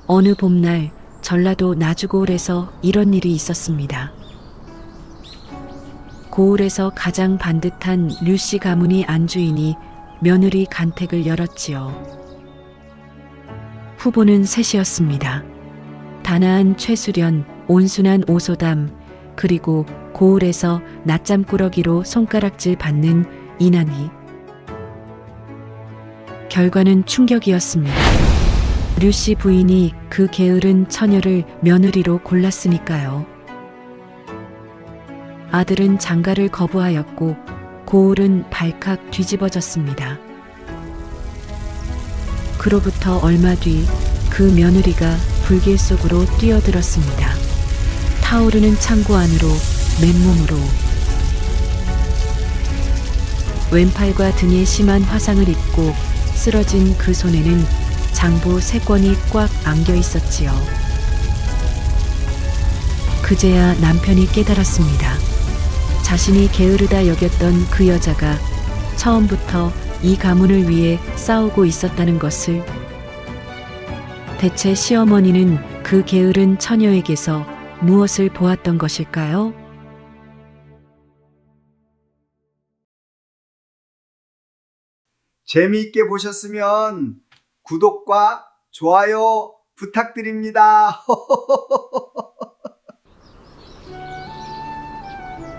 어느 봄날 전라도 나주고을에서 이런 일이 있었습니다. 고을에서 가장 반듯한 류씨 가문이 안주인이 며느리 간택을 열었지요. 후보는 셋이었습니다. 단아한 최수련, 온순한 오소담, 그리고 고을에서 낮잠꾸러기로 손가락질 받는 이난희. 결과는 충격이었습니다. 류씨 부인이 그 게으른 처녀를 며느리로 골랐으니까요. 아들은 장가를 거부하였고 고을은 발칵 뒤집어졌습니다. 그로부터 얼마 뒤 그 며느리가 불길 속으로 뛰어들었습니다. 타오르는 창고 안으로 맨몸으로. 왼팔과 등에 심한 화상을 입고 쓰러진 그 손에는 장부 3권이 꽉 안겨 있었지요. 그제야 남편이 깨달았습니다. 자신이 게으르다 여겼던 그 여자가 처음부터 이 가문을 위해 싸우고 있었다는 것을. 대체 시어머니는 그 게으른 처녀에게서 무엇을 보았던 것일까요? 재미있게 보셨으면 구독과 좋아요 부탁드립니다.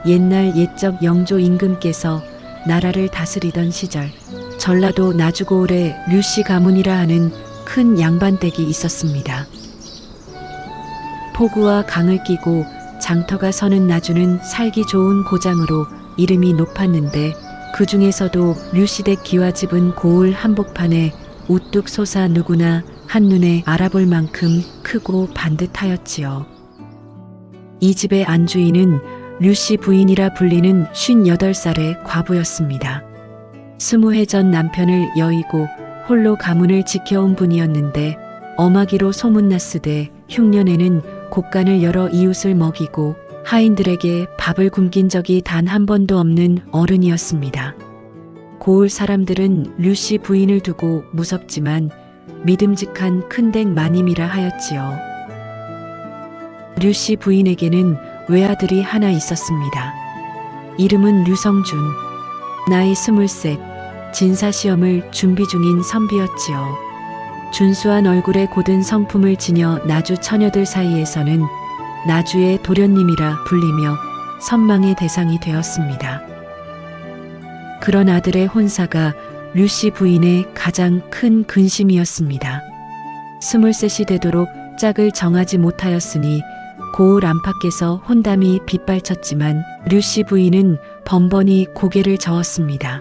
옛날 옛적 영조 임금께서 나라를 다스리던 시절 전라도 나주고을에 류씨 가문이라 하는 큰 양반댁이 있었습니다. 포구와 강을 끼고 장터가 서는 나주는 살기 좋은 고장으로 이름이 높았는데 그 중에서도 류씨댁 기와집은 고을 한복판에 우뚝 솟아 누구나 한눈에 알아볼 만큼 크고 반듯하였지요. 이 집의 안주인은 류씨 부인이라 불리는 58살의 과부였습니다. 20해 전 남편을 여의고 홀로 가문을 지켜온 분이었는데 엄하기로 소문났으되 흉년에는 곳간을 열어 이웃을 먹이고 하인들에게 밥을 굶긴 적이 단 한 번도 없는 어른이었습니다. 고을 사람들은 류씨 부인을 두고 무섭지만 믿음직한 큰댁 마님이라 하였지요. 류씨 부인에게는 외아들이 하나 있었습니다. 이름은 류성준. 나이 23, 진사시험을 준비 중인 선비였지요. 준수한 얼굴에 고든 성품을 지녀 나주 처녀들 사이에서는 나주의 도련님이라 불리며 선망의 대상이 되었습니다. 그런 아들의 혼사가 류씨 부인의 가장 큰 근심이었습니다. 23이 되도록 짝을 정하지 못하였으니 고을 안팎에서 혼담이 빗발쳤지만 류씨 부인은 번번이 고개를 저었습니다.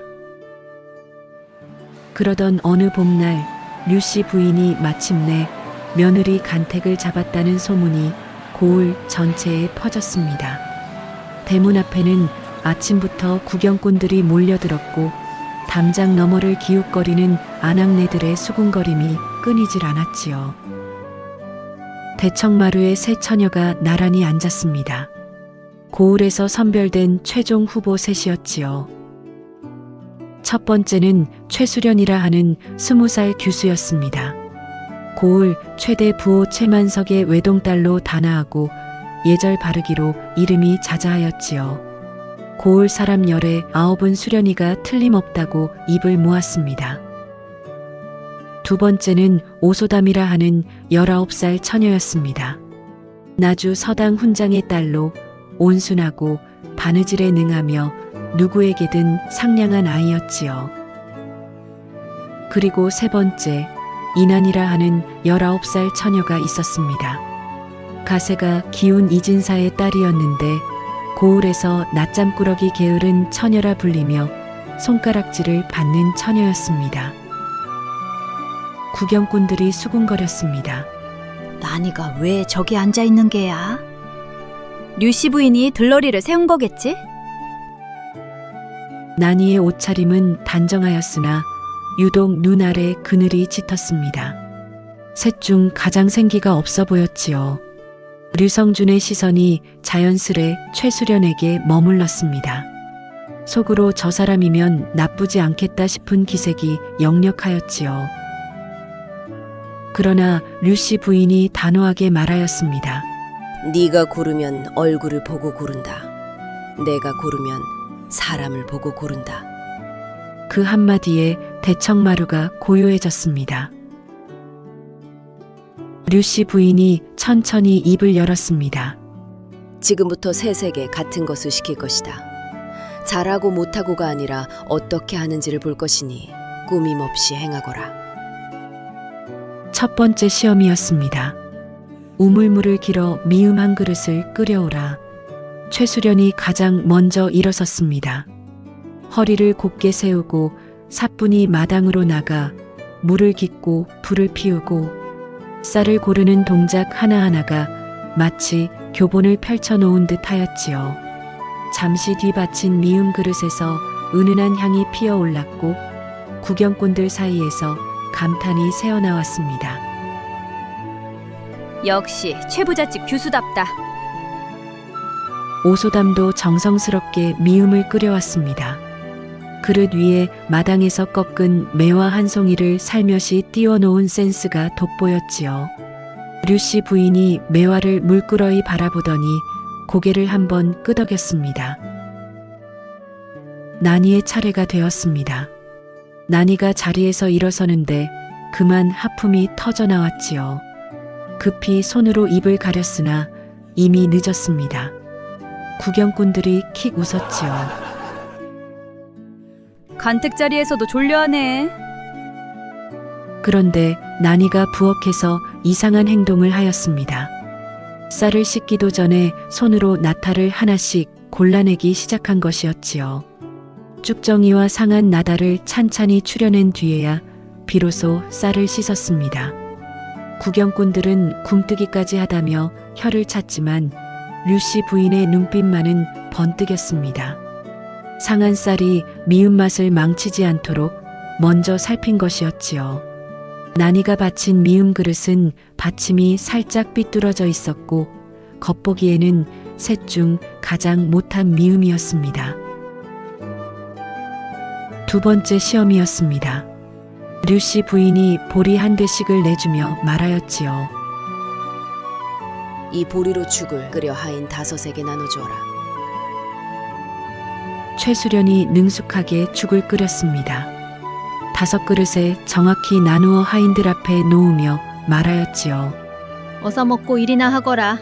그러던 어느 봄날 류씨 부인이 마침내 며느리 간택을 잡았다는 소문이 고을 전체에 퍼졌습니다. 대문 앞에는 아침부터 구경꾼들이 몰려들었고 담장 너머를 기웃거리는 아낙네들의 수군거림이 끊이질 않았지요. 대청마루에 세 처녀가 나란히 앉았습니다. 고을에서 선별된 최종 후보 셋이었지요. 첫 번째는 최수련이라 하는 20살 규수였습니다. 고을 최대 부호 최만석의 외동딸로 단아하고 예절 바르기로 이름이 자자하였지요. 고을 사람 열에 9은 수련이가 틀림없다고 입을 모았습니다. 두 번째는 오소담이라 하는 19살 처녀였습니다. 나주 서당 훈장의 딸로 온순하고 바느질에 능하며 누구에게든 상냥한 아이였지요. 그리고 세 번째, 이난이라 하는 19살 처녀가 있었습니다. 가세가 기운 이진사의 딸이었는데 고을에서 낮잠꾸러기 게으른 처녀라 불리며 손가락질을 받는 처녀였습니다. 구경꾼들이 수군거렸습니다. 나니가 왜 저기 앉아있는 게야? 류씨 부인이 들러리를 세운 거겠지? 나니의 옷차림은 단정하였으나 유독 눈 아래 그늘이 짙었습니다. 셋 중 가장 생기가 없어 보였지요. 류성준의 시선이 자연스레 최수련에게 머물렀습니다. 속으로 저 사람이면 나쁘지 않겠다 싶은 기색이 역력하였지요. 그러나 류씨 부인이 단호하게 말하였습니다. 네가 고르면 얼굴을 보고 고른다. 내가 고르면 사람을 보고 고른다. 그 한마디에 대청마루가 고요해졌습니다. 류씨 부인이 천천히 입을 열었습니다. 지금부터 셋에게 같은 것을 시킬 것이다. 잘하고 못하고가 아니라 어떻게 하는지를 볼 것이니 꾸밈없이 행하거라. 첫 번째 시험이었습니다. 우물물을 길어 미음 한 그릇을 끓여오라. 최수련이 가장 먼저 일어섰습니다. 허리를 곧게 세우고 사뿐히 마당으로 나가 물을 깃고 불을 피우고 쌀을 고르는 동작 하나하나가 마치 교본을 펼쳐놓은 듯 하였지요. 잠시 뒤받친 미음 그릇에서 은은한 향이 피어올랐고 구경꾼들 사이에서 감탄이 새어나왔습니다. 역시 최부잣집 규수답다. 오소담도 정성스럽게 미음을 끓여왔습니다. 그릇 위에 마당에서 꺾은 매화 한 송이를 살며시 띄워놓은 센스가 돋보였지요. 류씨 부인이 매화를 물끄러이 바라보더니 고개를 한번 끄덕였습니다. 나니의 차례가 되었습니다. 나니가 자리에서 일어서는데 그만 하품이 터져나왔지요. 급히 손으로 입을 가렸으나 이미 늦었습니다. 구경꾼들이 킥 웃었지요. 간택 자리에서도 졸려하네. 그런데 나니가 부엌에서 이상한 행동을 하였습니다. 쌀을 씻기도 전에 손으로 나타를 하나씩 골라내기 시작한 것이었지요. 쭉정이와 상한 나다를 찬찬히 추려낸 뒤에야 비로소 쌀을 씻었습니다. 구경꾼들은 굼뜨기까지 하다며 혀를 찼지만 류씨 부인의 눈빛만은 번뜩였습니다. 상한 쌀이 미음맛을 망치지 않도록 먼저 살핀 것이었지요. 나니가 받친 미음 그릇은 받침이 살짝 삐뚤어져 있었고 겉보기에는 셋 중 가장 못한 미음이었습니다. 두 번째 시험이었습니다. 류씨 부인이 보리 한 대씩을 내주며 말하였지요. 이 보리로 죽을 끓여 하인 5에게 나눠주어라. 최수련이 능숙하게 죽을 끓였습니다. 5 그릇에 정확히 나누어 하인들 앞에 놓으며 말하였지요. 어서 먹고 일이나 하거라.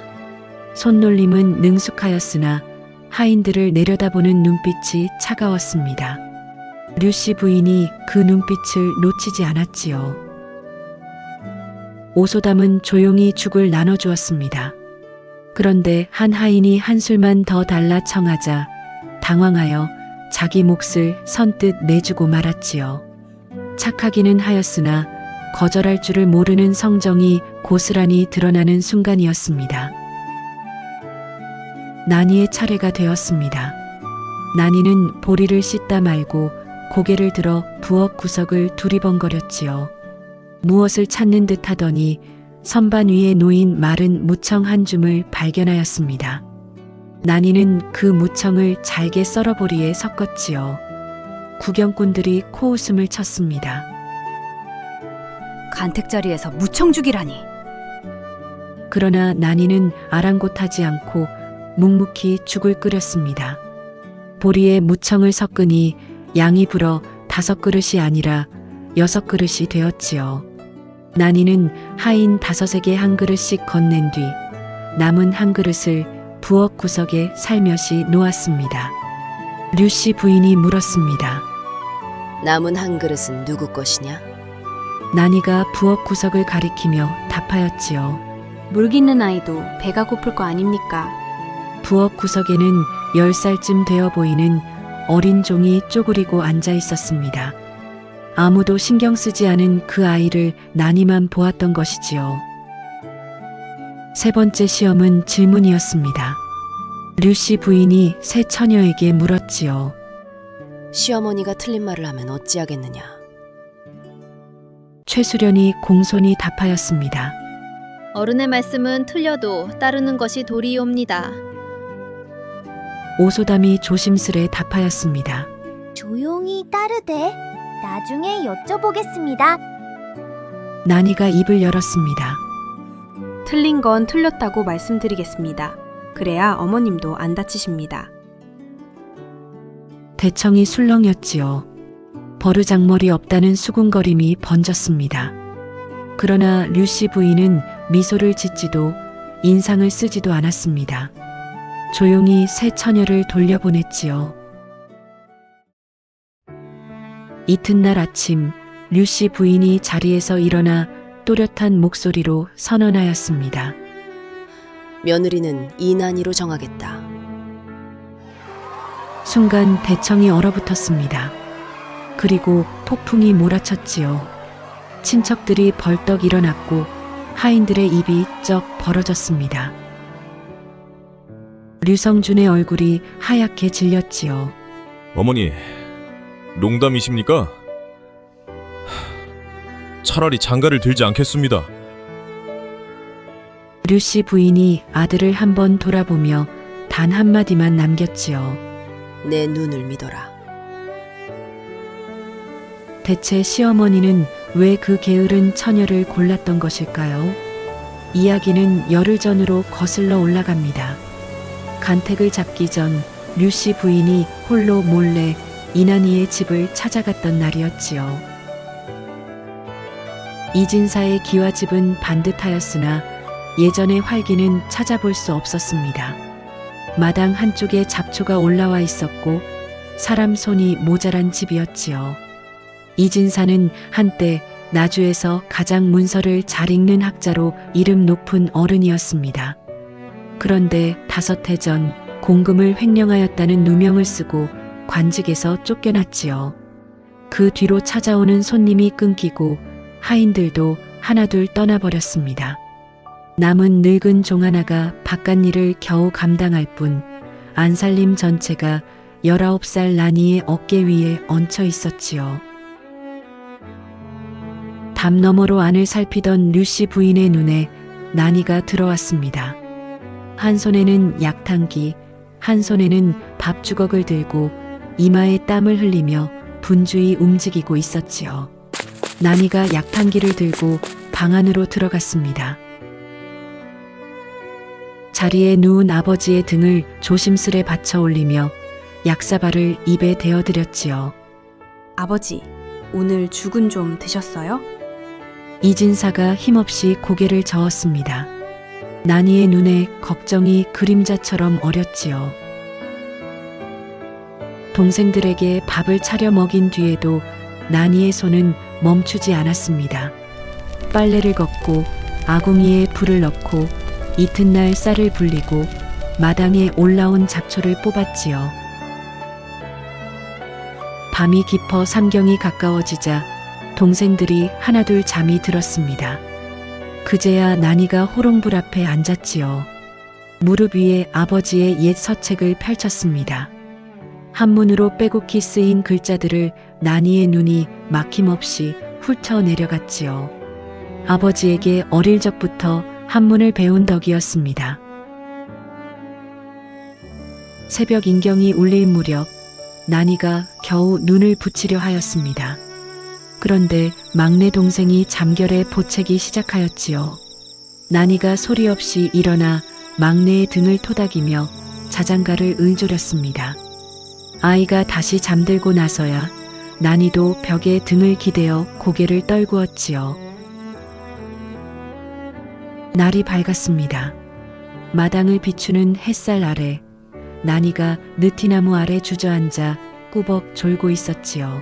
손놀림은 능숙하였으나 하인들을 내려다보는 눈빛이 차가웠습니다. 류씨 부인이 그 눈빛을 놓치지 않았지요. 오소담은 조용히 죽을 나눠주었습니다. 그런데 한 하인이 한 술만 더 달라 청하자 당황하여 자기 몫을 선뜻 내주고 말았지요. 착하기는 하였으나 거절할 줄을 모르는 성정이 고스란히 드러나는 순간이었습니다. 나니의 차례가 되었습니다. 나니는 보리를 씻다 말고 고개를 들어 부엌 구석을 두리번거렸지요. 무엇을 찾는 듯 하더니 선반 위에 놓인 마른 무청 한 줌을 발견하였습니다. 나니는 그 무청을 잘게 썰어 보리에 섞었지요. 구경꾼들이 코웃음을 쳤습니다. 간택 자리에서 무청죽이라니. 그러나 나니는 아랑곳하지 않고 묵묵히 죽을 끓였습니다. 보리에 무청을 섞으니 양이 불어 5 그릇이 아니라 6 그릇이 되었지요. 나니는 하인 5에게 한 그릇씩 건넨 뒤 남은 한 그릇을 부엌 구석에 살며시 놓았습니다. 류씨 부인이 물었습니다. 남은 한 그릇은 누구 것이냐? 나니가 부엌 구석을 가리키며 답하였지요. 물 깃는 아이도 배가 고플 거 아닙니까? 부엌 구석에는 10살쯤 되어 보이는 어린 종이 쪼그리고 앉아 있었습니다. 아무도 신경 쓰지 않은 그 아이를 나니만 보았던 것이지요. 세 번째 시험은 질문이었습니다. 류씨 부인이 새 처녀에게 물었지요. 시어머니가 틀린 말을 하면 어찌하겠느냐? 최수련이 공손히 답하였습니다. 어른의 말씀은 틀려도 따르는 것이 도리옵니다. 오소담이 조심스레 답하였습니다. 조용히 따르되 나중에 여쭤보겠습니다. 나니가 입을 열었습니다. 틀린 건 틀렸다고 말씀드리겠습니다. 그래야 어머님도 안 다치십니다. 대청이 술렁였지요. 버르장머리 없다는 수군거림이 번졌습니다. 그러나 류씨 부인은 미소를 짓지도 인상을 쓰지도 않았습니다. 조용히 새 처녀를 돌려보냈지요. 이튿날 아침 류씨 부인이 자리에서 일어나 또렷한 목소리로 선언하였습니다. 며느리는 이난이로 정하겠다. 순간 대청이 얼어붙었습니다. 그리고 폭풍이 몰아쳤지요. 친척들이 벌떡 일어났고 하인들의 입이 쩍 벌어졌습니다. 류성준의 얼굴이 하얗게 질렸지요. 어머니, 농담이십니까? 차라리 장가를 들지 않겠습니다. 류씨 부인이 아들을 한번 돌아보며 단 한마디만 남겼지요. 내 눈을 믿어라. 대체 시어머니는 왜 그 게으른 처녀를 골랐던 것일까요? 이야기는 열흘 전으로 거슬러 올라갑니다. 간택을 잡기 전 류씨 부인이 홀로 몰래 이난이의 집을 찾아갔던 날이었지요. 이진사의 기와집은 반듯하였으나 예전의 활기는 찾아볼 수 없었습니다. 마당 한쪽에 잡초가 올라와 있었고 사람 손이 모자란 집이었지요. 이진사는 한때 나주에서 가장 문서를 잘 읽는 학자로 이름 높은 어른이었습니다. 그런데 5해 전 공금을 횡령하였다는 누명을 쓰고 관직에서 쫓겨났지요. 그 뒤로 찾아오는 손님이 끊기고 하인들도 하나둘 떠나버렸습니다. 남은 늙은 종 하나가 바깥일을 겨우 감당할 뿐 안살림 전체가 19살 나니의 어깨 위에 얹혀 있었지요. 담 너머로 안을 살피던 류씨 부인의 눈에 나니가 들어왔습니다. 한 손에는 약탕기, 한 손에는 밥주걱을 들고 이마에 땀을 흘리며 분주히 움직이고 있었지요. 나니가 약탕기를 들고 방 안으로 들어갔습니다. 자리에 누운 아버지의 등을 조심스레 받쳐 올리며 약사발을 입에 대어드렸지요. 아버지, 오늘 죽은 좀 드셨어요? 이진사가 힘없이 고개를 저었습니다. 나니의 눈에 걱정이 그림자처럼 어렸지요. 동생들에게 밥을 차려 먹인 뒤에도 나니의 손은 멈추지 않았습니다. 빨래를 걷고 아궁이에 불을 넣고 이튿날 쌀을 불리고 마당에 올라온 잡초를 뽑았지요. 밤이 깊어 삼경이 가까워지자 동생들이 하나둘 잠이 들었습니다. 그제야 나니가 호롱불 앞에 앉았지요. 무릎 위에 아버지의 옛 서책을 펼쳤습니다. 한문으로 빼곡히 쓰인 글자들을 나니의 눈이 막힘없이 훑어 내려갔지요. 아버지에게 어릴 적부터 한문을 배운 덕이었습니다. 새벽 인경이 울릴 무렵 나니가 겨우 눈을 붙이려 하였습니다. 그런데 막내 동생이 잠결에 보채기 시작하였지요. 나니가 소리 없이 일어나 막내의 등을 토닥이며 자장가를 을조렸습니다. 아이가 다시 잠들고 나서야 나니도 벽에 등을 기대어 고개를 떨구었지요. 날이 밝았습니다. 마당을 비추는 햇살 아래 나니가 느티나무 아래 주저앉아 꾸벅 졸고 있었지요.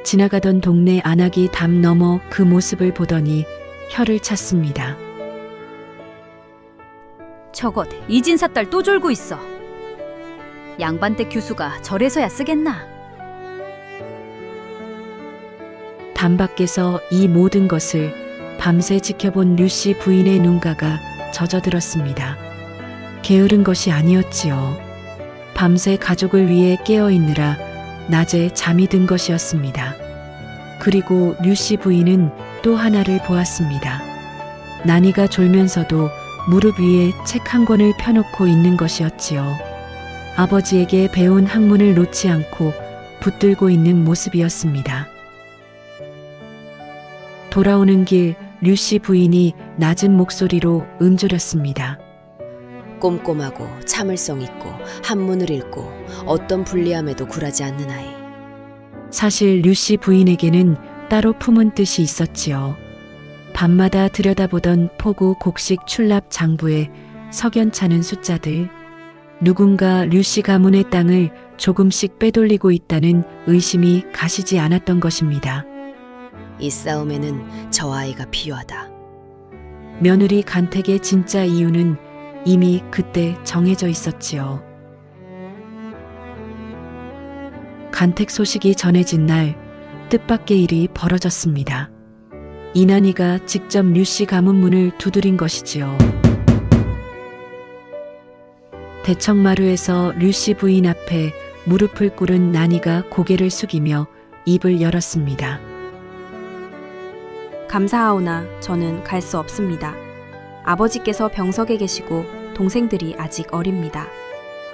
지나가던 동네 안하기 담 너머 그 모습을 보더니 혀를 찼습니다. 저것 이진사 딸 또 졸고 있어. 양반댁 교수가 저래서야 쓰겠나? 담 밖에서 이 모든 것을 밤새 지켜본 류씨 부인의 눈가가 젖어들었습니다. 게으른 것이 아니었지요. 밤새 가족을 위해 깨어있느라 낮에 잠이 든 것이었습니다. 그리고 류씨 부인은 또 하나를 보았습니다. 나니가 졸면서도 무릎 위에 책 한 권을 펴놓고 있는 것이었지요. 아버지에게 배운 학문을 놓지 않고 붙들고 있는 모습이었습니다. 돌아오는 길 류씨 부인이 낮은 목소리로 음조렸습니다. 꼼꼼하고 참을성 있고 한문을 읽고 어떤 불리함에도 굴하지 않는 아이. 사실 류씨 부인에게는 따로 품은 뜻이 있었지요. 밤마다 들여다보던 포구 곡식 출납 장부에 석연찮은 숫자들. 누군가 류씨 가문의 땅을 조금씩 빼돌리고 있다는 의심이 가시지 않았던 것입니다. 이 싸움에는 저 아이가 필요하다. 며느리 간택의 진짜 이유는 이미 그때 정해져 있었지요. 간택 소식이 전해진 날 뜻밖의 일이 벌어졌습니다. 이난이가 직접 류씨 가문 문을 두드린 것이지요. 대청마루에서 류씨 부인 앞에 무릎을 꿇은 난이가 고개를 숙이며 입을 열었습니다. 감사하오나 저는 갈 수 없습니다. 아버지께서 병석에 계시고 동생들이 아직 어립니다.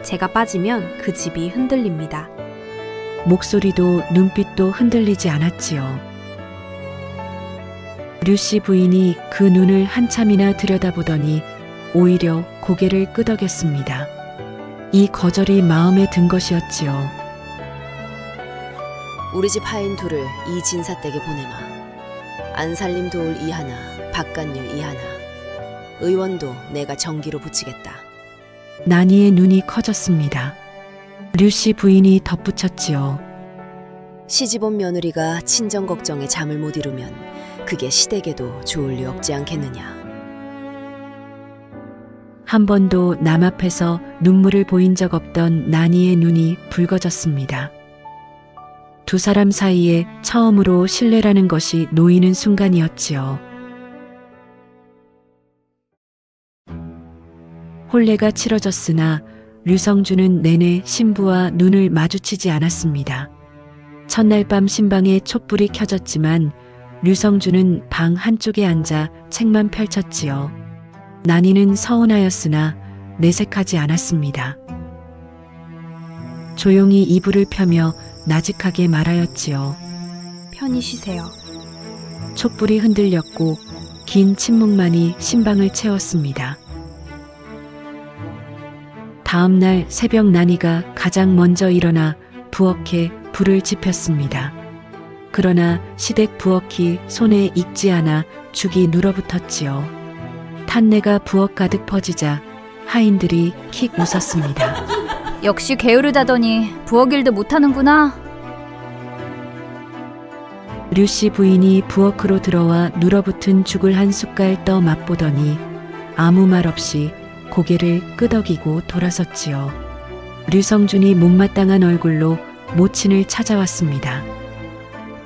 제가 빠지면 그 집이 흔들립니다. 목소리도 눈빛도 흔들리지 않았지요. 류씨 부인이 그 눈을 한참이나 들여다보더니 오히려 고개를 끄덕였습니다. 이 거절이 마음에 든 것이었지요. 우리 집 하인 둘을 이 진사댁에 보내마. 안살림 도울 이 하나, 바깥일 이 하나. 의원도 내가 정기로 붙이겠다. 난이의 눈이 커졌습니다. 류씨 부인이 덧붙였지요. 시집온 며느리가 친정 걱정에 잠을 못 이루면 그게 시댁에도 좋을 리 없지 않겠느냐. 한 번도 남 앞에서 눈물을 보인 적 없던 난이의 눈이 붉어졌습니다. 두 사람 사이에 처음으로 신뢰라는 것이 놓이는 순간이었지요. 혼례가 치러졌으나 류성주는 내내 신부와 눈을 마주치지 않았습니다. 첫날 밤 신방에 촛불이 켜졌지만 류성주는 방 한쪽에 앉아 책만 펼쳤지요. 난이는 서운하였으나 내색하지 않았습니다. 조용히 이불을 펴며 나직하게 말하였지요. 편히 쉬세요. 촛불이 흔들렸고 긴 침묵만이 신방을 채웠습니다. 다음 날 새벽 난이가 가장 먼저 일어나 부엌에 불을 지폈습니다. 그러나 시댁 부엌이 손에 익지 않아 죽이 눌어붙었지요. 탄내가 부엌 가득 퍼지자 하인들이 킥 웃었습니다. 역시 게으르다더니 부엌 일도 못하는구나. 류씨 부인이 부엌으로 들어와 눌어붙은 죽을 한 숟갈 떠 맛보더니 아무 말 없이 고개를 끄덕이고 돌아섰지요. 류성준이 못마땅한 얼굴로 모친을 찾아왔습니다.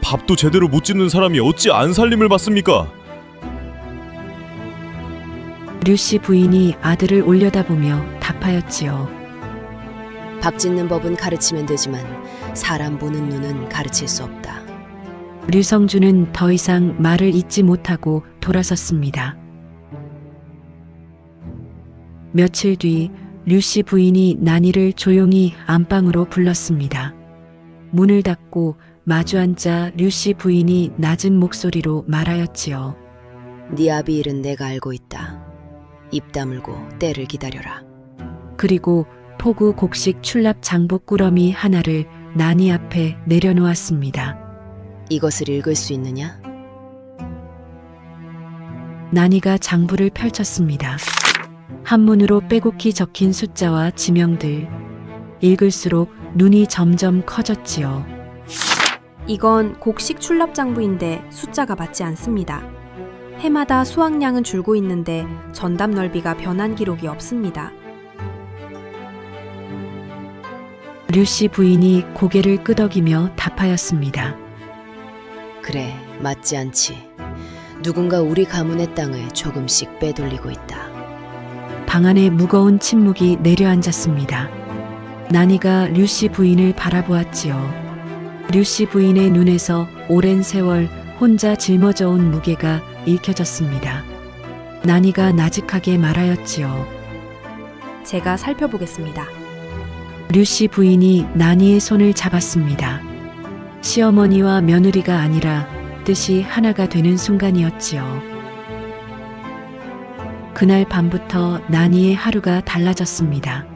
밥도 제대로 못 짓는 사람이 어찌 안살림을 받습니까? 류씨 부인이 아들을 올려다보며 답하였지요. 밥 짓는 법은 가르치면 되지만 사람 보는 눈은 가르칠 수 없다. 류성준은 더 이상 말을 잇지 못하고 돌아섰습니다. 며칠 뒤 류씨 부인이 난이를 조용히 안방으로 불렀습니다. 문을 닫고 마주 앉자 류씨 부인이 낮은 목소리로 말하였지요. 네 아비 일은 내가 알고 있다. 입 다물고 때를 기다려라. 그리고 포구 곡식 출납 장부 꾸러미 하나를 난이 앞에 내려놓았습니다. 이것을 읽을 수 있느냐? 난이가 장부를 펼쳤습니다. 한문으로 빼곡히 적힌 숫자와 지명들. 읽을수록 눈이 점점 커졌지요. 이건 곡식 출납 장부인데 숫자가 맞지 않습니다. 해마다 수확량은 줄고 있는데 전담 넓이가 변한 기록이 없습니다. 류씨 부인이 고개를 끄덕이며 답하였습니다. 그래, 맞지 않지. 누군가 우리 가문의 땅을 조금씩 빼돌리고 있다. 방 안에 무거운 침묵이 내려앉았습니다. 난이가 류씨 부인을 바라보았지요. 류씨 부인의 눈에서 오랜 세월 혼자 짊어져온 무게가 읽혀졌습니다. 난이가 나직하게 말하였지요. 제가 살펴보겠습니다. 류씨 부인이 난이의 손을 잡았습니다. 시어머니와 며느리가 아니라 뜻이 하나가 되는 순간이었지요. 그날 밤부터 나니의 하루가 달라졌습니다.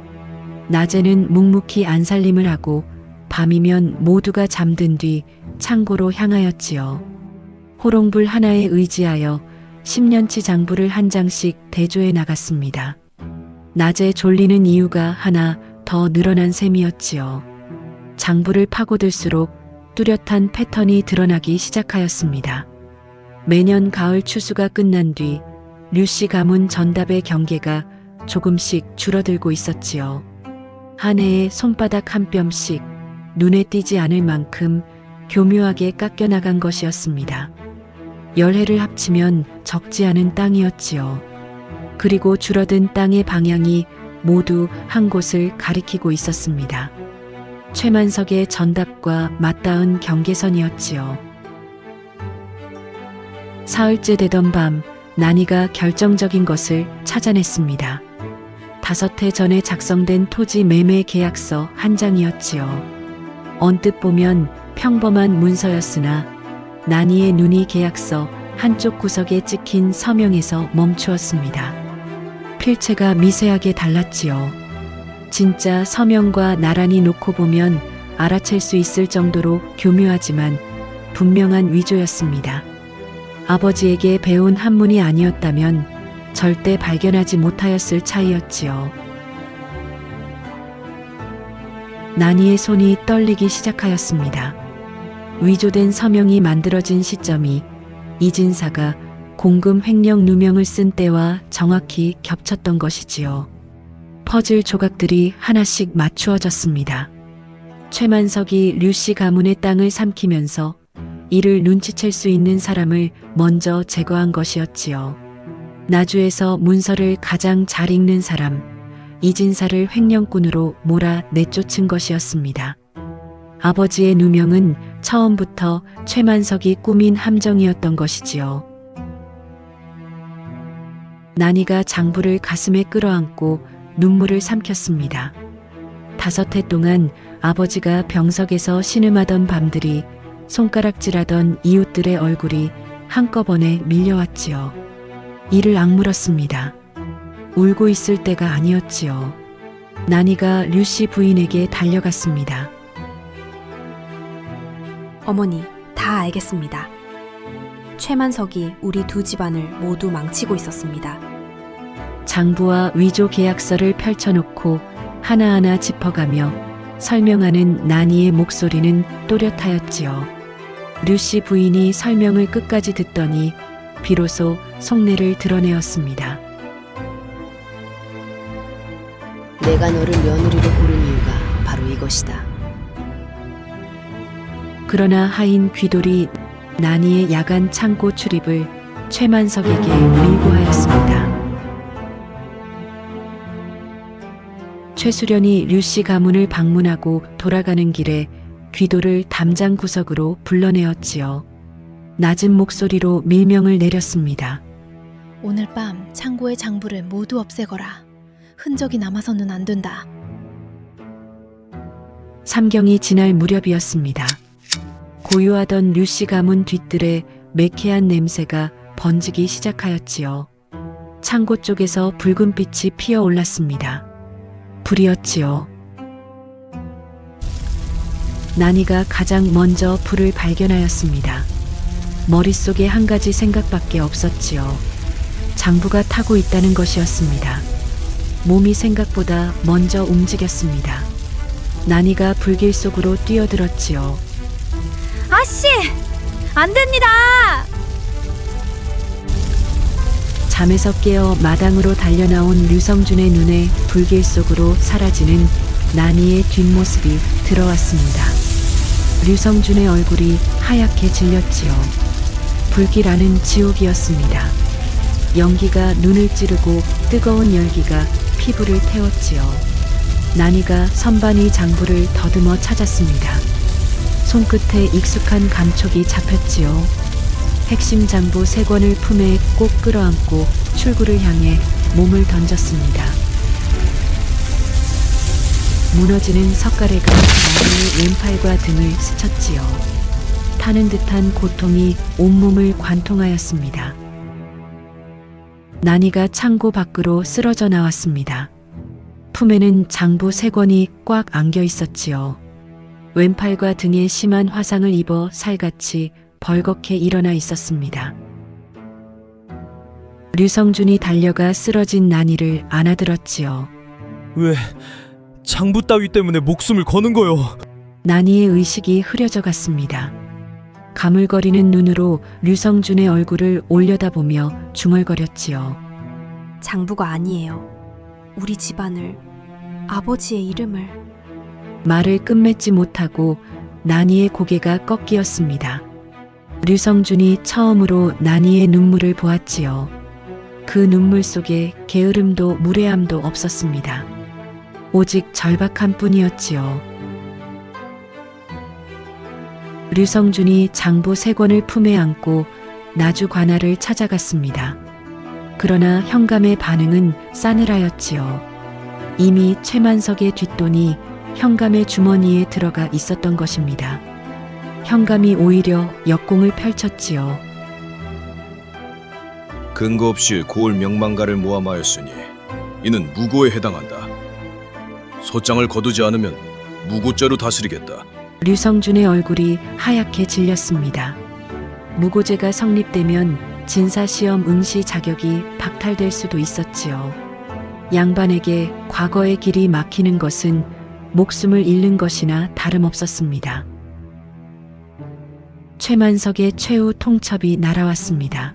낮에는 묵묵히 안살림을 하고 밤이면 모두가 잠든 뒤 창고로 향하였지요. 호롱불 하나에 의지하여 10년치 장부를 한 장씩 대조해 나갔습니다. 낮에 졸리는 이유가 하나 더 늘어난 셈이었지요. 장부를 파고들수록 뚜렷한 패턴이 드러나기 시작하였습니다. 매년 가을 추수가 끝난 뒤 류씨 가문 전답의 경계가 조금씩 줄어들고 있었지요. 한 해에 손바닥 한 뼘씩 눈에 띄지 않을 만큼 교묘하게 깎여나간 것이었습니다. 10해를 합치면 적지 않은 땅이었지요. 그리고 줄어든 땅의 방향이 모두 한 곳을 가리키고 있었습니다. 최만석의 전답과 맞닿은 경계선이었지요. 사흘째 되던 밤, 나니가 결정적인 것을 찾아냈습니다. 5해 전에 작성된 토지 매매 계약서 한 장이었지요. 언뜻 보면 평범한 문서였으나 나니의 눈이 계약서 한쪽 구석에 찍힌 서명에서 멈추었습니다. 필체가 미세하게 달랐지요. 진짜 서명과 나란히 놓고 보면 알아챌 수 있을 정도로 교묘하지만 분명한 위조였습니다. 아버지에게 배운 한문이 아니었다면 절대 발견하지 못하였을 차이였지요. 나니의 손이 떨리기 시작하였습니다. 위조된 서명이 만들어진 시점이 이진사가 공금 횡령 누명을 쓴 때와 정확히 겹쳤던 것이지요. 퍼즐 조각들이 하나씩 맞추어졌습니다. 최만석이 류씨 가문의 땅을 삼키면서 이를 눈치챌 수 있는 사람을 먼저 제거한 것이었지요. 나주에서 문서를 가장 잘 읽는 사람, 이진사를 횡령꾼으로 몰아 내쫓은 것이었습니다. 아버지의 누명은 처음부터 최만석이 꾸민 함정이었던 것이지요. 나니가 장부를 가슴에 끌어안고 눈물을 삼켰습니다. 5해 동안 아버지가 병석에서 신음하던 밤들이 손가락질하던 이웃들의 얼굴이 한꺼번에 밀려왔지요. 이를 악물었습니다. 울고 있을 때가 아니었지요. 나니가 류씨 부인에게 달려갔습니다. 어머니, 다 알겠습니다. 최만석이 우리 두 집안을 모두 망치고 있었습니다. 장부와 위조 계약서를 펼쳐놓고 하나하나 짚어가며 설명하는 나니의 목소리는 또렷하였지요. 류씨 부인이 설명을 끝까지 듣더니 비로소 속내를 드러내었습니다. 내가 너를 며느리로 고른 이유가 바로 이것이다. 그러나 하인 귀돌이 나니의 야간 창고 출입을 최만석에게 밀고 하였습니다. 최수련이 류씨 가문을 방문하고 돌아가는 길에 귀돌을 담장 구석으로 불러내었지요. 낮은 목소리로 밀명을 내렸습니다. 오늘 밤 창고의 장부를 모두 없애거라. 흔적이 남아서는 안 된다. 삼경이 지날 무렵이었습니다. 고요하던 류씨 가문 뒷뜰에 매캐한 냄새가 번지기 시작하였지요. 창고 쪽에서 붉은 빛이 피어올랐습니다. 불이었지요. 나니가 가장 먼저 불을 발견하였습니다. 머릿속에 한 가지 생각밖에 없었지요. 장부가 타고 있다는 것이었습니다. 몸이 생각보다 먼저 움직였습니다. 나니가 불길 속으로 뛰어들었지요. 아씨! 안 됩니다! 잠에서 깨어 마당으로 달려나온 류성준의 눈에 불길 속으로 사라지는 나니의 뒷모습이 들어왔습니다. 류성준의 얼굴이 하얗게 질렸지요. 불길 안은 지옥이었습니다. 연기가 눈을 찌르고 뜨거운 열기가 피부를 태웠지요. 나니가 선반위 장부를 더듬어 찾았습니다. 손끝에 익숙한 감촉이 잡혔지요. 핵심 장부 3권을 품에 꼭 끌어안고 출구를 향해 몸을 던졌습니다. 무너지는 석가래가 나니의 왼팔과 등을 스쳤지요. 타는 듯한 고통이 온몸을 관통하였습니다. 난이가 창고 밖으로 쓰러져 나왔습니다. 품에는 장부 3권이 꽉 안겨 있었지요. 왼팔과 등에 심한 화상을 입어 살같이 벌겋게 일어나 있었습니다. 류성준이 달려가 쓰러진 난이를 안아들었지요. 왜 장부 따위 때문에 목숨을 거는 거요? 난이의 의식이 흐려져 갔습니다. 가물거리는 눈으로 류성준의 얼굴을 올려다보며 중얼거렸지요. 장부가 아니에요. 우리 집안을, 아버지의 이름을. 말을 끝맺지 못하고 난이의 고개가 꺾이었습니다. 류성준이 처음으로 난이의 눈물을 보았지요. 그 눈물 속에 게으름도 무례함도 없었습니다. 오직 절박함 뿐이었지요. 류성준이 장부 3권을 품에 안고 나주 관할을 찾아갔습니다. 그러나 현감의 반응은 싸늘하였지요. 이미 최만석의 뒷돈이 현감의 주머니에 들어가 있었던 것입니다. 현감이 오히려 역공을 펼쳤지요. 근거 없이 고을 명망가를 모함하였으니 이는 무고에 해당한다. 소장을 거두지 않으면 무고죄로 다스리겠다. 류성준의 얼굴이 하얗게 질렸습니다. 무고죄가 성립되면 진사시험 응시 자격이 박탈될 수도 있었지요. 양반에게 과거의 길이 막히는 것은 목숨을 잃는 것이나 다름없었습니다. 최만석의 최후 통첩이 날아왔습니다.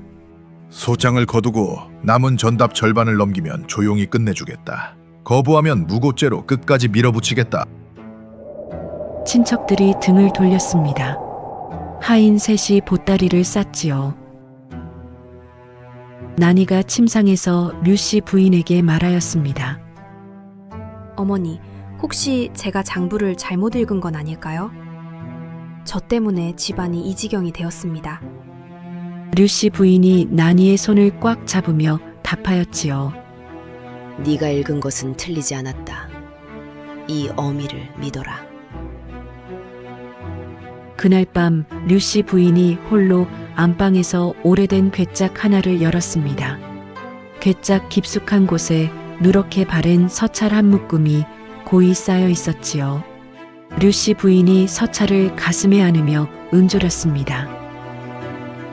소장을 거두고 남은 전답 절반을 넘기면 조용히 끝내주겠다. 거부하면 무고죄로 끝까지 밀어붙이겠다. 친척들이 등을 돌렸습니다. 하인 셋이 보따리를 쌌지요. 난이가 침상에서 류씨 부인에게 말하였습니다. 어머니, 혹시 제가 장부를 잘못 읽은 건 아닐까요? 저 때문에 집안이 이 지경이 되었습니다. 류씨 부인이 난이의 손을 꽉 잡으며 답하였지요. 네가 읽은 것은 틀리지 않았다. 이 어미를 믿어라. 그날 밤 류씨 부인이 홀로 안방에서 오래된 괴짝 하나를 열었습니다. 괴짝 깊숙한 곳에 누렇게 바랜 서찰 한 묶음이 고이 쌓여 있었지요. 류씨 부인이 서찰을 가슴에 안으며 은조렸습니다.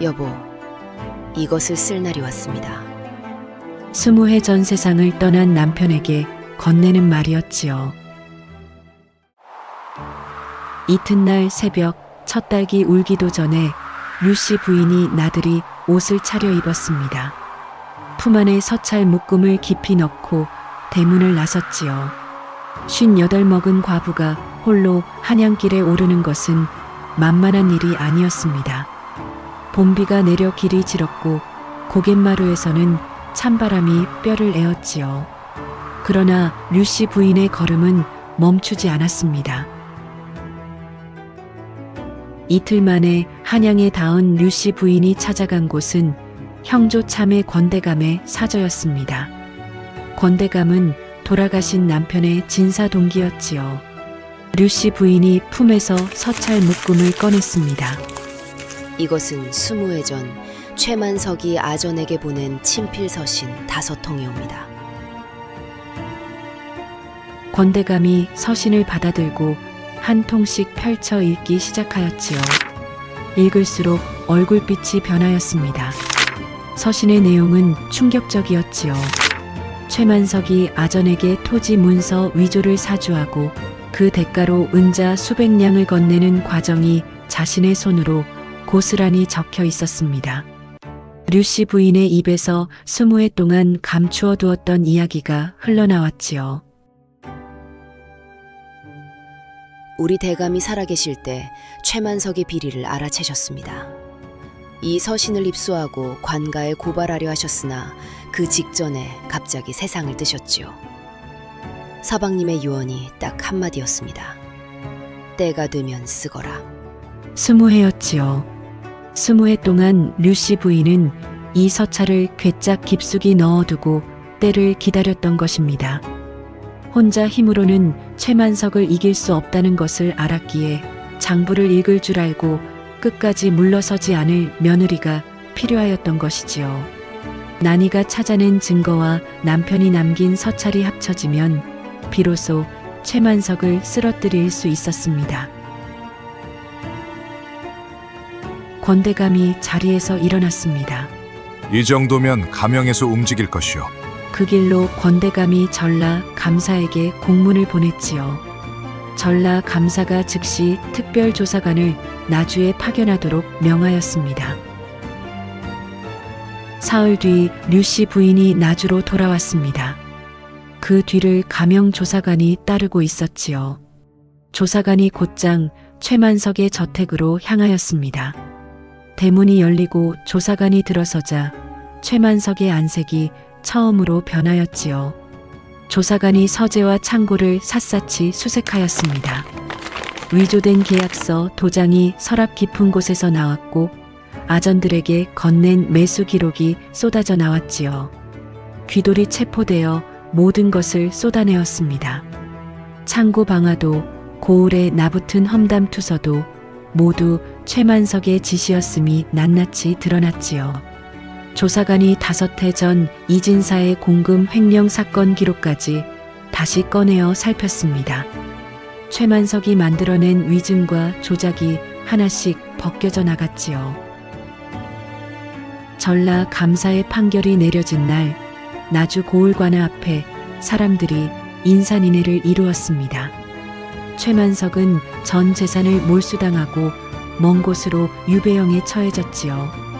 여보, 이것을 쓸 날이 왔습니다. 20해 전 세상을 떠난 남편에게 건네는 말이었지요. 이튿날 새벽 첫 딸기 울기도 전에 류씨 부인이 나들이 옷을 차려 입었습니다. 품 안에 서찰 묶음을 깊이 넣고 대문을 나섰지요. 58 먹은 과부가 홀로 한양길에 오르는 것은 만만한 일이 아니었습니다. 봄비가 내려 길이 질었고 고갯마루에서는 찬바람이 뼈를 에었지요. 그러나 류씨 부인의 걸음은 멈추지 않았습니다. 이틀 만에 한양에 닿은 류씨 부인이 찾아간 곳은 형조 참의 권대감의 사저였습니다. 권대감은 돌아가신 남편의 진사 동기였지요. 류씨 부인이 품에서 서찰 묶음을 꺼냈습니다. 이것은 20해 전 최만석이 아전에게 보낸 친필 서신 5통이옵니다. 권대감이 서신을 받아들고 한 통씩 펼쳐 읽기 시작하였지요. 읽을수록 얼굴빛이 변하였습니다. 서신의 내용은 충격적이었지요. 최만석이 아전에게 토지 문서 위조를 사주하고 그 대가로 은자 수백 냥을 건네는 과정이 자신의 손으로 고스란히 적혀 있었습니다. 류씨 부인의 입에서 20해 동안 감추어 두었던 이야기가 흘러나왔지요. 우리 대감이 살아계실 때 최만석의 비리를 알아채셨습니다. 이 서신을 입수하고 관가에 고발하려 하셨으나 그 직전에 갑자기 세상을 뜨셨지요. 서방님의 유언이 딱 한마디였습니다. 때가 되면 쓰거라. 20해였지요. 20해 동안 류씨 부인은 이 서찰을 괴짝 깊숙이 넣어두고 때를 기다렸던 것입니다. 혼자 힘으로는 최만석을 이길 수 없다는 것을 알았기에 장부를 읽을 줄 알고 끝까지 물러서지 않을 며느리가 필요하였던 것이지요. 난이가 찾아낸 증거와 남편이 남긴 서찰이 합쳐지면 비로소 최만석을 쓰러뜨릴 수 있었습니다. 권대감이 자리에서 일어났습니다. 이 정도면 가명에서 움직일 것이오. 그 길로 권대감이 전라 감사에게 공문을 보냈지요. 전라 감사가 즉시 특별조사관을 나주에 파견하도록 명하였습니다. 사흘 뒤 류씨 부인이 나주로 돌아왔습니다. 그 뒤를 가명조사관이 따르고 있었지요. 조사관이 곧장 최만석의 저택으로 향하였습니다. 대문이 열리고 조사관이 들어서자 최만석의 안색이 처음으로 변하였지요. 조사관이 서재와 창고를 샅샅이 수색하였습니다. 위조된 계약서, 도장이 서랍 깊은 곳에서 나왔고 아전들에게 건넨 매수 기록이 쏟아져 나왔지요. 귀돌이 체포되어 모든 것을 쏟아내었습니다. 창고 방화도, 고을에 나붙은 험담 투서도 모두 최만석의 지시였음이 낱낱이 드러났지요. 조사관이 5해 전 이진사의 공금 횡령 사건 기록까지 다시 꺼내어 살폈습니다. 최만석이 만들어낸 위증과 조작이 하나씩 벗겨져 나갔지요. 전라 감사의 판결이 내려진 날, 나주 고을관아 앞에 사람들이 인산인해를 이루었습니다. 최만석은 전 재산을 몰수당하고 먼 곳으로 유배형에 처해졌지요.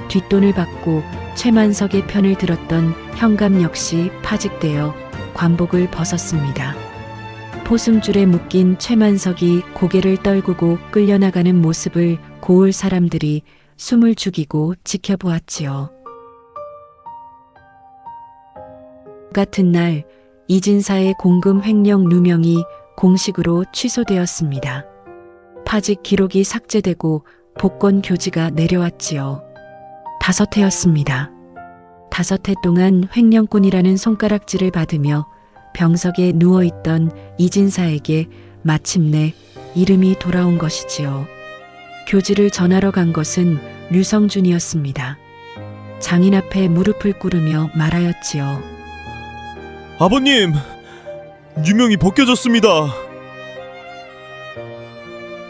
뒷돈을 받고 최만석의 편을 들었던 현감 역시 파직되어 관복을 벗었습니다. 포승줄에 묶인 최만석이 고개를 떨구고 끌려나가는 모습을 고을 사람들이 숨을 죽이고 지켜보았지요. 같은 날 이진사의 공금 횡령 누명이 공식으로 취소되었습니다. 파직 기록이 삭제되고 복권 교지가 내려왔지요. 5해였습니다. 5해 동안 횡령꾼이라는 손가락질을 받으며 병석에 누워있던 이진사에게 마침내 이름이 돌아온 것이지요. 교지를 전하러 간 것은 류성준이었습니다. 장인 앞에 무릎을 꿇으며 말하였지요. 아버님, 유명이 벗겨졌습니다.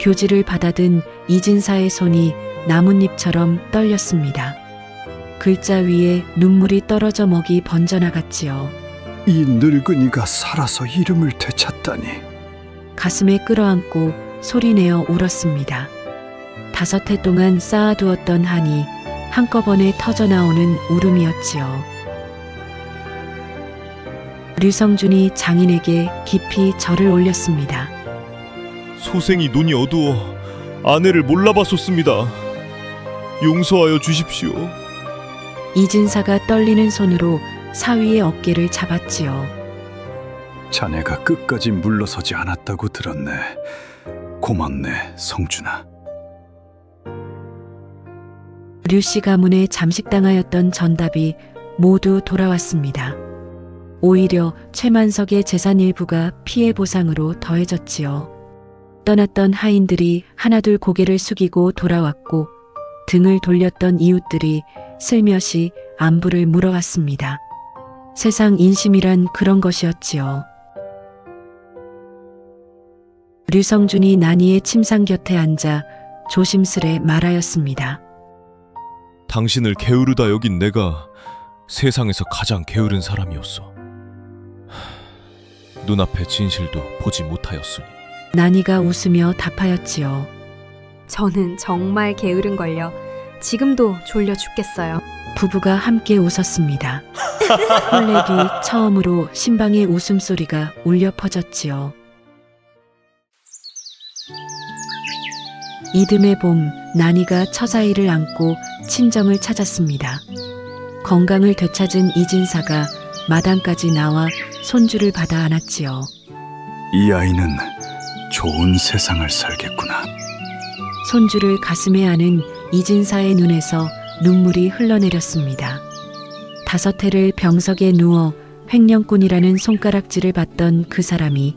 교지를 받아든 이진사의 손이 나뭇잎처럼 떨렸습니다. 글자 위에 눈물이 떨어져 먹이 번져나갔지요. 이 늙은이가 살아서 이름을 되찾다니. 가슴에 끌어안고 소리내어 울었습니다. 5해 동안 쌓아두었던 한이 한꺼번에 터져나오는 울음이었지요. 류성준이 장인에게 깊이 절을 올렸습니다. 소생이 눈이 어두워 아내를 몰라봤었습니다. 용서하여 주십시오. 이진사가 떨리는 손으로 사위의 어깨를 잡았지요. 자네가 끝까지 물러서지 않았다고 들었네. 고맙네, 성준아. 류씨 가문에 잠식당하였던 전답이 모두 돌아왔습니다. 오히려 최만석의 재산 일부가 피해 보상으로 더해졌지요. 떠났던 하인들이 하나둘 고개를 숙이고 돌아왔고 등을 돌렸던 이웃들이 슬며시 안부를 물어왔습니다. 세상 인심이란 그런 것이었지요. 류성준이 난이의 침상 곁에 앉아 조심스레 말하였습니다. 당신을 게으르다 여긴 내가 세상에서 가장 게으른 사람이었어. 눈앞의 진실도 보지 못하였으니. 난이가 웃으며 답하였지요. 저는 정말 게으른걸요. 지금도 졸려 죽겠어요. 부부가 함께 웃었습니다. 혼례 뒤 처음으로 신방의 웃음소리가 울려 퍼졌지요. 이듬해 봄, 난이가 처자이를 안고 친정을 찾았습니다. 건강을 되찾은 이진사가 마당까지 나와 손주를 받아 안았지요. 이 아이는 좋은 세상을 살겠구나. 손주를 가슴에 안은 이진사의 눈에서 눈물이 흘러내렸습니다. 5해를 병석에 누워 횡령꾼이라는 손가락질을 받던 그 사람이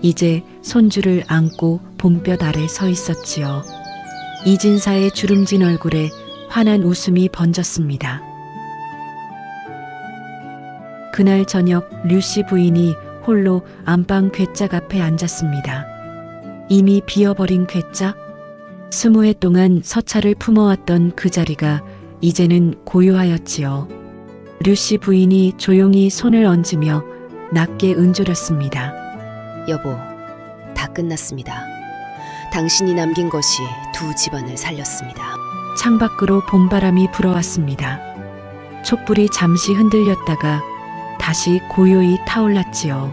이제 손주를 안고 봄볕 아래 서 있었지요. 이진사의 주름진 얼굴에 환한 웃음이 번졌습니다. 그날 저녁 류씨 부인이 홀로 안방 괴짝 앞에 앉았습니다. 이미 비어버린 괴짝? 20해 동안 서찰을 품어왔던 그 자리가 이제는 고요하였지요. 류씨 부인이 조용히 손을 얹으며 낮게 은조렸습니다. 여보, 다 끝났습니다. 당신이 남긴 것이 두 집안을 살렸습니다. 창밖으로 봄바람이 불어왔습니다. 촛불이 잠시 흔들렸다가 다시 고요히 타올랐지요.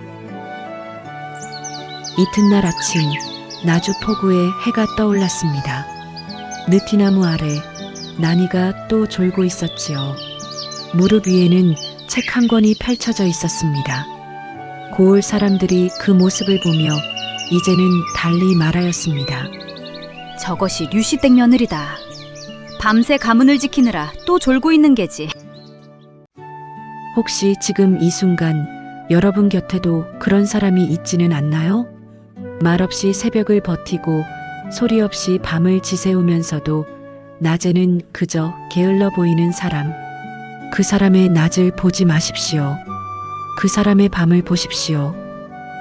이튿날 아침 나주 포구에 해가 떠올랐습니다. 느티나무 아래 나니가 또 졸고 있었지요. 무릎 위에는 책 한 권이 펼쳐져 있었습니다. 고을 사람들이 그 모습을 보며 이제는 달리 말하였습니다. 저것이 류시댁 며느리다. 밤새 가문을 지키느라 또 졸고 있는 게지. 혹시 지금 이 순간 여러분 곁에도 그런 사람이 있지는 않나요? 말없이 새벽을 버티고 소리 없이 밤을 지새우면서도 낮에는 그저 게을러 보이는 사람. 그 사람의 낮을 보지 마십시오. 그 사람의 밤을 보십시오.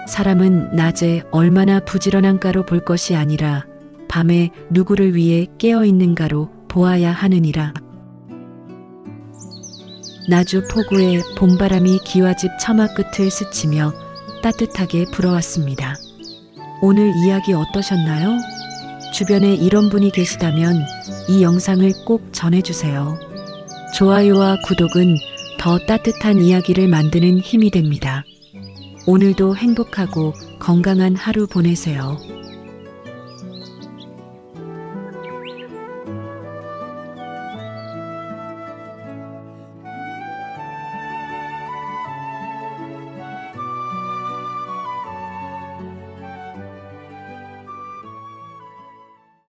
사람은 낮에 얼마나 부지런한가로 볼 것이 아니라 밤에 누구를 위해 깨어 있는가로 보아야 하느니라. 나주 포구에 봄바람이 기와집 처마 끝을 스치며 따뜻하게 불어왔습니다. 오늘 이야기 어떠셨나요? 주변에 이런 분이 계시다면 이 영상을 꼭 전해주세요. 좋아요와 구독은 더 따뜻한 이야기를 만드는 힘이 됩니다. 오늘도 행복하고 건강한 하루 보내세요.